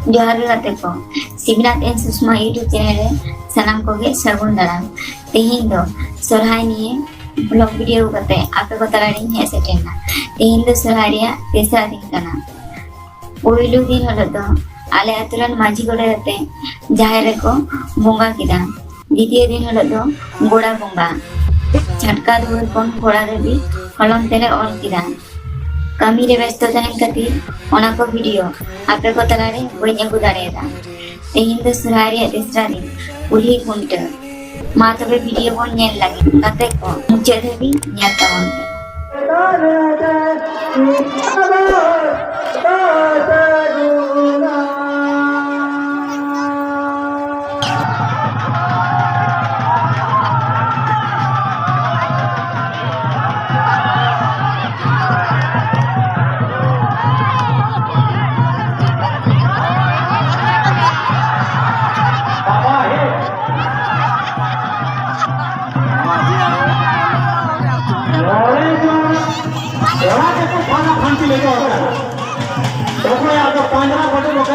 जोहार गाते को सिबनाथ एन सुषमा यूट्यूब चैनल रे सनाम को गे सगुन दाराम तेहिन दो सोरहाय निये ब्लॉग वीडियो करते आपे को तलाड़ी हे सेटेना तेहिन दो सोरहाय रिया तेसरा दिन कना पहिलो दिन हलो दो आले अतुरन माझी गोड़े रहते जाहेर रे को बोंगा किदा द्वितीय दिन हलो दो गोड़ा बोंगा छटका दुवर कोन गोड़ा रे भी कलम तेले ऑल किदा कमी रे व्यस्त तहन खातिर ओना को वीडियो आपे को तलारे बई अगु दाड़ेदा तेहिन दो सोरहाय रिया तेसरा दिन कुल्ही कुंट मा तबे वीडियो बोन नेल लागे गाते को मुचे देबी नेल तावन खाना खांसी लेके आता है तो कोई आपका 15 फोटो लोग